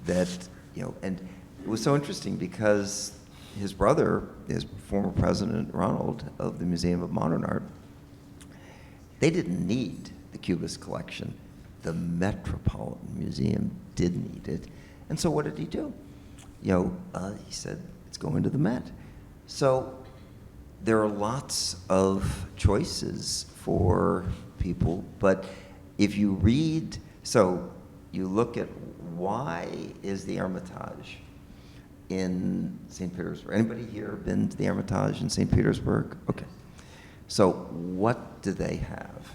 B: That, you know, and it was so interesting because his brother is former President Ronald of the Museum of Modern Art. They didn't need the Cubist collection. The Metropolitan Museum did need it. And so what did he do? You know, he said, it's going to the Met. So there are lots of choices for people, but if you read, so you look at why is the Hermitage in St. Petersburg? Anybody here been to the Hermitage in St. Petersburg? Okay. So what do they have?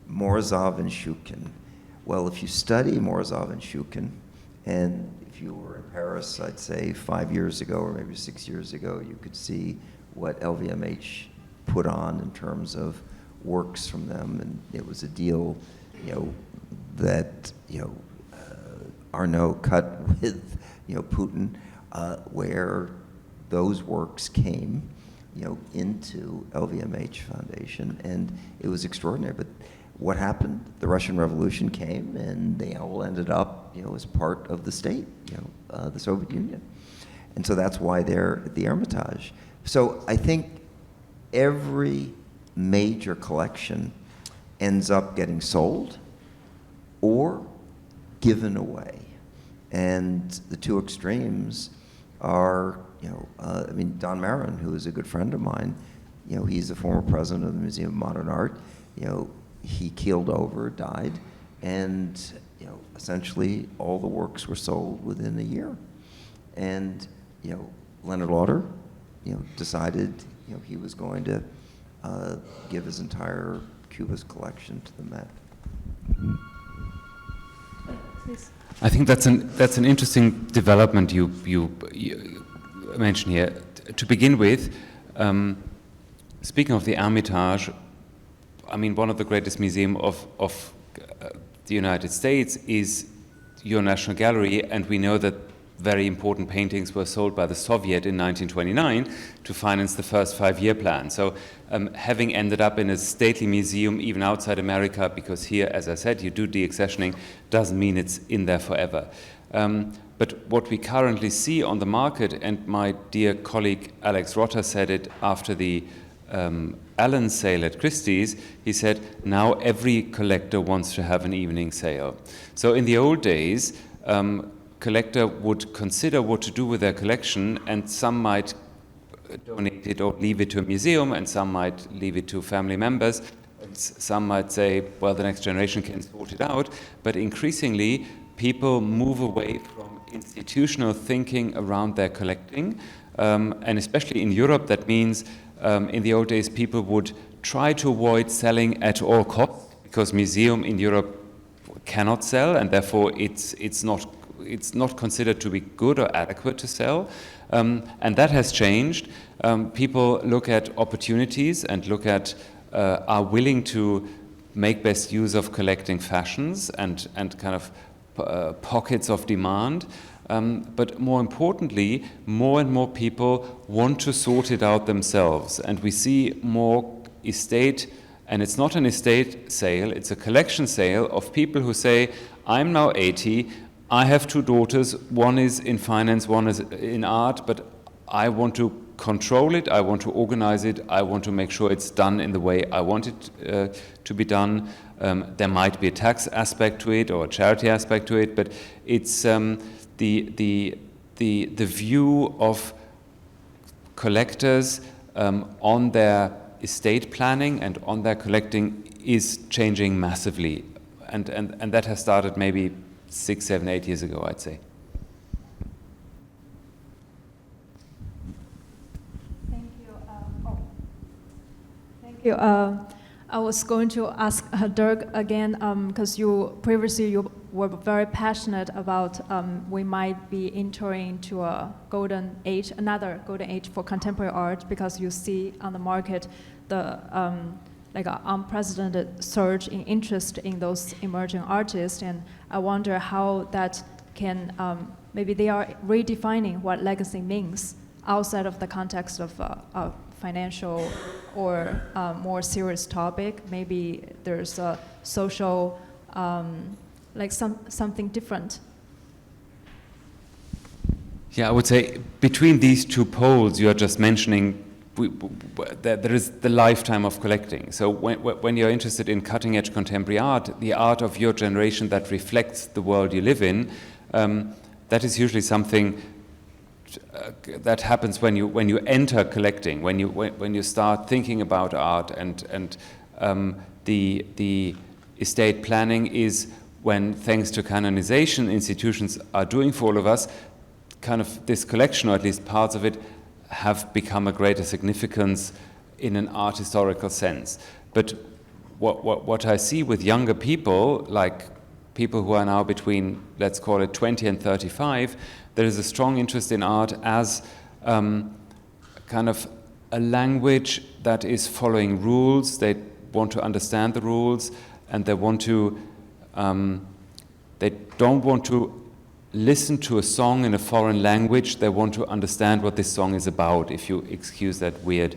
B: Morozov and Shukin. Well, if you study Morozov and Shukin, and if you were in Paris, I'd say 5 years ago or maybe 6 years ago, you could see what LVMH put on in terms of works from them, and it was a deal, you know, that, you know, Arnaud cut with, you know, Putin, where those works came, you know, into LVMH Foundation, and it was extraordinary. But what happened? The Russian Revolution came, and they all ended up, you know, as part of the state, you know, the Soviet Union, and so that's why they're at the Hermitage. So I think every major collection ends up getting sold or given away, and the two extremes are, you know, I mean, Don Marin, who is a good friend of mine, you know, he's the former president of the Museum of Modern Art. You know, he keeled over, died, and, you know, essentially all the works were sold within a year. And, you know, Leonard Lauder, you know, decided, you know, he was going to give his entire Cubist collection to the Met.
C: Please.
E: I think that's an interesting development you mentioned here. To begin with, speaking of the Hermitage, I mean, one of the greatest museums of the United States is your National Gallery, and we know that very important paintings were sold by the Soviet in 1929 to finance the first 5-year plan. So having ended up in a stately museum even outside America, because here, as I said, you do deaccessioning, doesn't mean it's in there forever. But what we currently see on the market, and my dear colleague Alex Rotter said it after the Allen sale at Christie's, he said, now every collector wants to have an evening sale. So in the old days, collector would consider what to do with their collection, and some might donate it or leave it to a museum, and some might leave it to family members. Some might say, well, the next generation can sort it out. But increasingly, people move away from institutional thinking around their collecting. And especially in Europe, that means in the old days, people would try to avoid selling at all costs, because museum in Europe cannot sell, and therefore it's not considered to be good or adequate to sell. And that has changed. People look at opportunities and look at, are willing to make best use of collecting fashions and kind of pockets of demand. But more importantly, more and more people want to sort it out themselves. And we see more estate, and it's not an estate sale, it's a collection sale of people who say, I'm now 80, I have 2 daughters, one is in finance, one is in art, but I want to control it, I want to organize it, I want to make sure it's done in the way I want it to be done. There might be a tax aspect to it or a charity aspect to it, but it's the view of collectors on their estate planning and on their collecting is changing massively, and that has started maybe 6, 7, 8 years ago, I'd say.
C: Thank you. Thank you. I was going to ask Dirk again, because you previously were very passionate about we might be entering into a golden age, another golden age for contemporary art, because you see on the market the like an unprecedented surge in interest in those emerging artists, and I wonder how that can, maybe they are redefining what legacy means outside of the context of a financial or more serious topic. Maybe there's a social, like something different.
E: Yeah, I would say between these two poles you are just mentioning, there is the lifetime of collecting. So when you're interested in cutting-edge contemporary art, the art of your generation that reflects the world you live in, that is usually something that happens when you enter collecting, when you start thinking about art, and the estate planning is when, thanks to canonization, institutions are doing for all of us, kind of this collection, or at least parts of it, have become a greater significance in an art historical sense. But what I see with younger people, like people who are now between, let's call it 20 and 35, there is a strong interest in art as kind of a language that is following rules. They want to understand the rules, and they want to, they don't want to listen to a song in a foreign language. They want to understand what this song is about, if you excuse that weird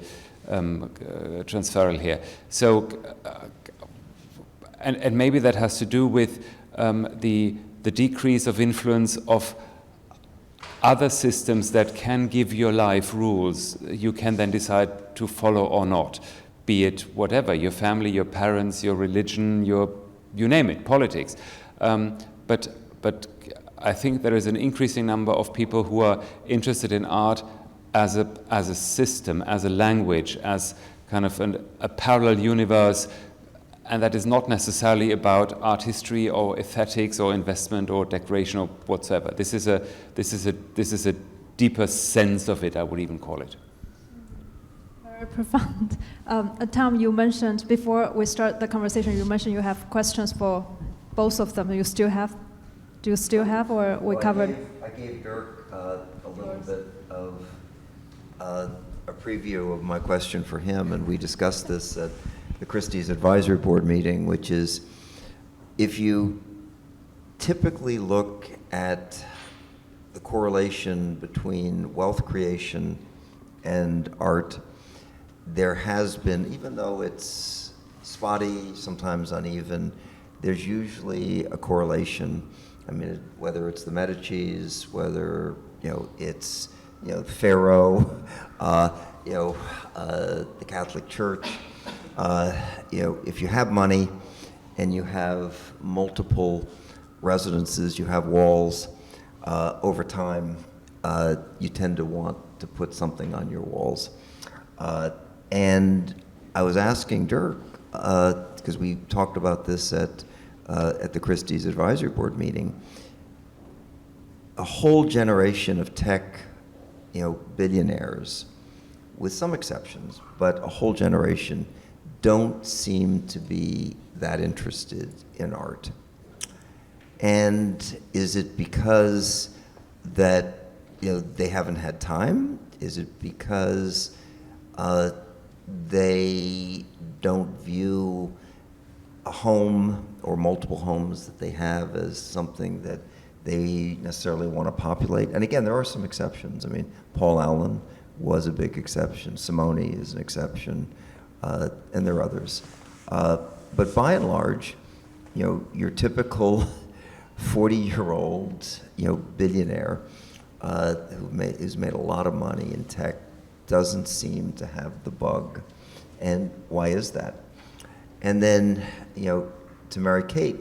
E: transferal here. So, and maybe that has to do with the decrease of influence of other systems that can give your life rules. You can then decide to follow or not, be it whatever, your family, your parents, your religion, you name it, politics. But I think there is an increasing number of people who are interested in art as a system, as a language, as kind of a parallel universe, and that is not necessarily about art history or aesthetics or investment or decoration or whatsoever. This is a deeper sense of it, I would even call it.
C: Very profound. Tom, you mentioned before we start the conversation, you mentioned you have questions for both of them. Do you still have, or we covered?
B: I gave Dirk a little bit of a preview of my question for him, and we discussed this at the Christie's advisory board meeting, which is, if you typically look at the correlation between wealth creation and art, there has been, even though it's spotty, sometimes uneven, there's usually a correlation. I mean, whether it's the Medicis, whether it's Pharaoh, the Catholic Church. If you have money and you have multiple residences, you have walls, over time, you tend to want to put something on your walls. And I was asking Dirk, because we talked about this at the Christie's advisory board meeting, a whole generation of tech, billionaires, with some exceptions, but a whole generation don't seem to be that interested in art. And is it because that they haven't had time? Is it because they don't view a home or multiple homes that they have as something that they necessarily want to populate? And again, there are some exceptions. I mean, Paul Allen was a big exception. Simone is an exception. And there are others. But by and large, your typical 40-year-old, billionaire who's made a lot of money in tech doesn't seem to have the bug. And why is that? And then, to Mary Kate,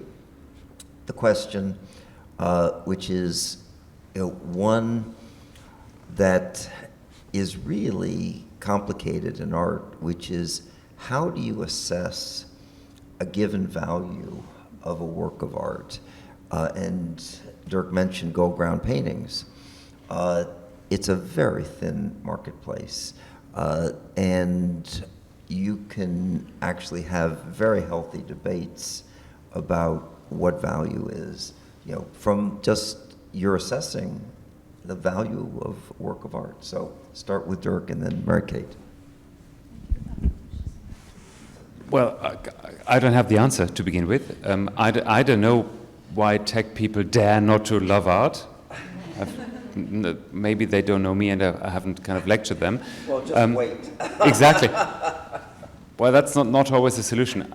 B: the question, which is one that is really complicated in art, which is, how do you assess a given value of a work of art? And Dirk mentioned gold ground paintings. It's a very thin marketplace, and you can actually have very healthy debates about what value is, from just you're assessing the value of a work of art. So start with Dirk and then Mary Kate.
E: Well, I don't have the answer to begin with. I don't know why tech people dare not to love art. Maybe they don't know me and I haven't kind of lectured them.
B: Well, just wait.
E: Exactly. Well, that's not always a solution.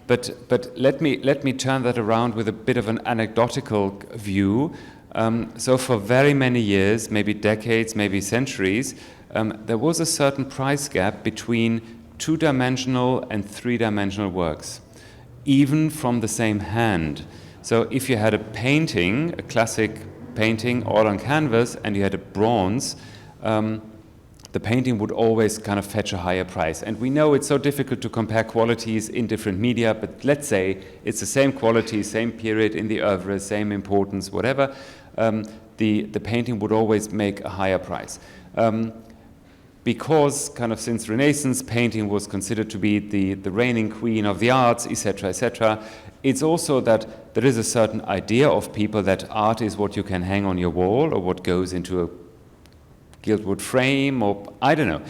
E: But let me turn that around with a bit of an anecdotal view. So for very many years, maybe decades, maybe centuries, there was a certain price gap between two-dimensional and three-dimensional works, even from the same hand. So if you had a painting, a classic painting all on canvas, and you had a bronze, the painting would always kind of fetch a higher price. And we know it's so difficult to compare qualities in different media, but let's say it's the same quality, same period in the oeuvre, same importance, whatever, the painting would always make a higher price. Because kind of since Renaissance, painting was considered to be the reigning queen of the arts, etc., it's also that there is a certain idea of people that art is what you can hang on your wall or what goes into a gildwood frame, or I don't know.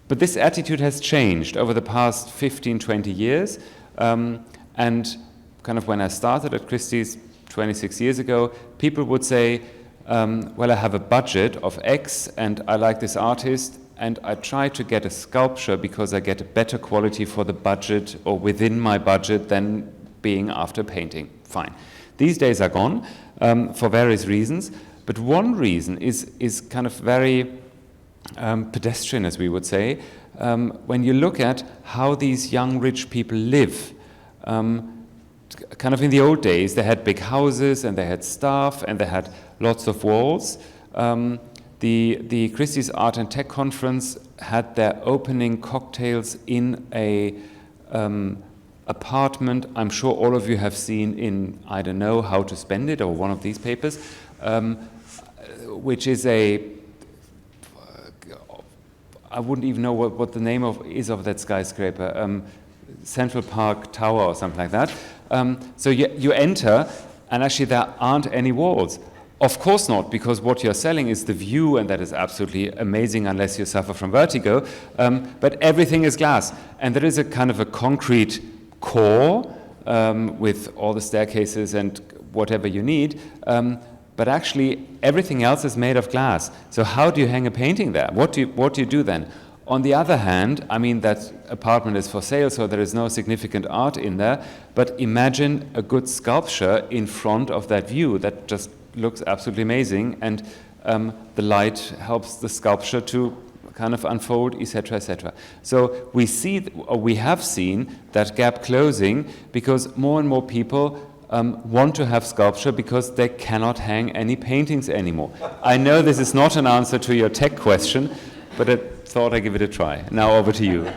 E: But this attitude has changed over the past 15, 20 years. And kind of when I started at Christie's 26 years ago, people would say, well, I have a budget of X and I like this artist and I try to get a sculpture because I get a better quality for the budget or within my budget than being after painting. Fine. These days are gone for various reasons, but one reason is kind of very pedestrian, as we would say, when you look at how these young rich people live. Kind of in the old days, they had big houses and they had staff and they had lots of walls. The Christie's Art and Tech Conference had their opening cocktails in a apartment. I'm sure all of you have seen in, I don't know, How to Spend It or one of these papers, which is I wouldn't even know what the name is of that skyscraper, Central Park Tower or something like that. So you enter, and actually there aren't any walls. Of course not, because what you're selling is the view, and that is absolutely amazing unless you suffer from vertigo. But everything is glass, and there is a kind of a concrete core with all the staircases and whatever you need. But actually, everything else is made of glass. So how do you hang a painting there? What do you do then? On the other hand, I mean, that apartment is for sale, so there is no significant art in there, but imagine a good sculpture in front of that view. That just looks absolutely amazing, and the light helps the sculpture to kind of unfold, etc., etc. So we have seen that gap closing because more and more people want to have sculpture because they cannot hang any paintings anymore. I know this is not an answer to your tech question, but I thought I'd give it a try. Now over to you.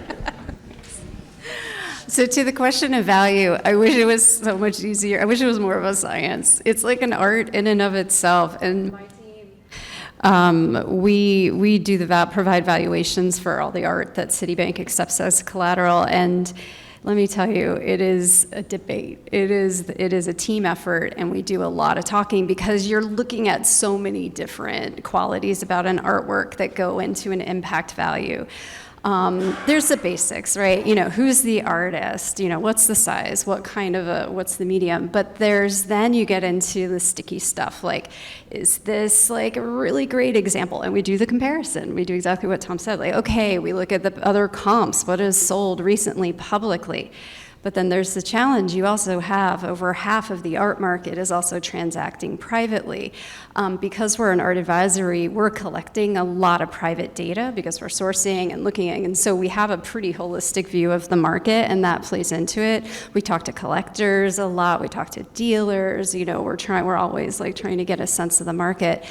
D: So to the question of value, I wish it was so much easier. I wish it was more of a science. It's like an art in and of itself. And my team, we do provide valuations for all the art that Citibank accepts as collateral. And let me tell you, it is a debate. It is a team effort, and we do a lot of talking because you're looking at so many different qualities about an artwork that go into an impact value. There's the basics, right? You know, who's the artist? You know, what's the size? What's the medium? But then you get into the sticky stuff, like, is this like a really great example? And we do the comparison. We do exactly what Tom said. Like, okay, we look at the other comps. What is sold recently publicly? But then there's the challenge. You also have over half of the art market is also transacting privately. Because we're an art advisory, we're collecting a lot of private data because we're sourcing and looking at, and so we have a pretty holistic view of the market, and that plays into it. We talk to collectors a lot. We talk to dealers. You know, we're always like trying to get a sense of the market.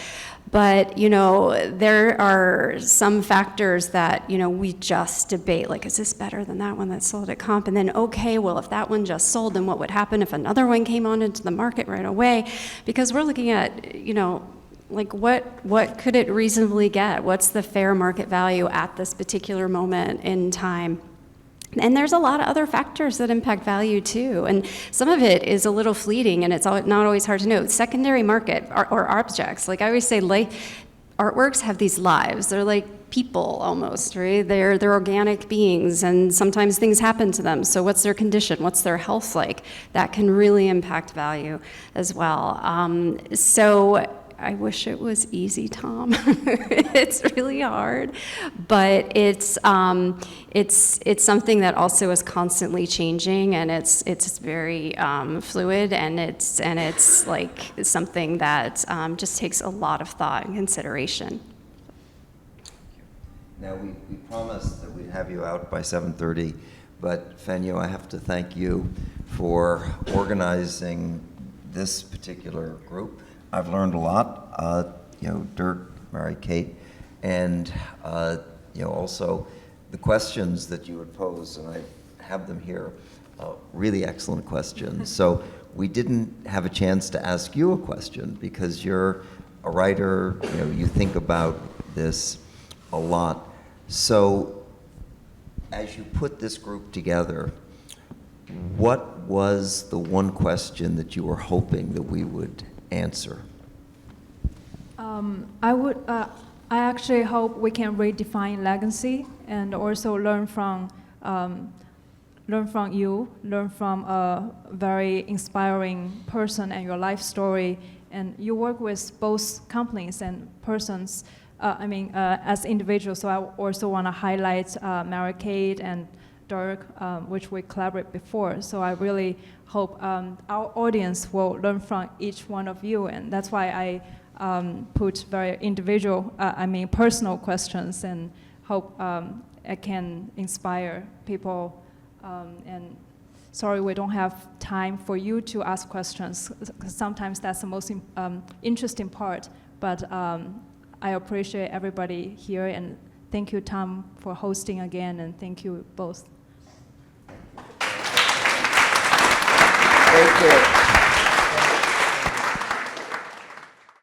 D: But, you know, there are some factors that, you know, we just debate, like, is this better than that one that sold at comp? And then, okay, well, if that one just sold, then what would happen if another one came on into the market right away? Because we're looking at, you know, like, what could it reasonably get? What's the fair market value at this particular moment in time? And there's a lot of other factors that impact value too. And some of it is a little fleeting and it's not always hard to know. Secondary market or objects, like I always say, artworks have these lives. They're like people almost, right? They're organic beings, and sometimes things happen to them. So what's their condition? What's their health like? That can really impact value as well. So I wish it was easy, Tom. It's really hard, but it's something that also is constantly changing, and it's very fluid, and it's like something that just takes a lot of thought and consideration.
B: Now, we promised that we'd have you out by 7:30, but Fanyu, I have to thank you for organizing this particular group. I've learned a lot, Dirk, Mary Kate, and also the questions that you would pose, and I have them here, really excellent questions. So we didn't have a chance to ask you a question because you're a writer, you think about this a lot. So as you put this group together, what was the one question that you were hoping that we would answer?
C: I actually hope we can redefine legacy and also learn from you, learn from a very inspiring person and your life story. And you work with both companies and persons, as individuals. So I also want to highlight Mary Kate and Dirk, which we collaborated before. So I really hope our audience will learn from each one of you, and that's why I put very individual, personal questions, and hope I can inspire people. And sorry, we don't have time for you to ask questions, 'cause sometimes that's the most interesting part. But I appreciate everybody here, and thank you, Tom, for hosting again, and thank you both.
B: Thank you.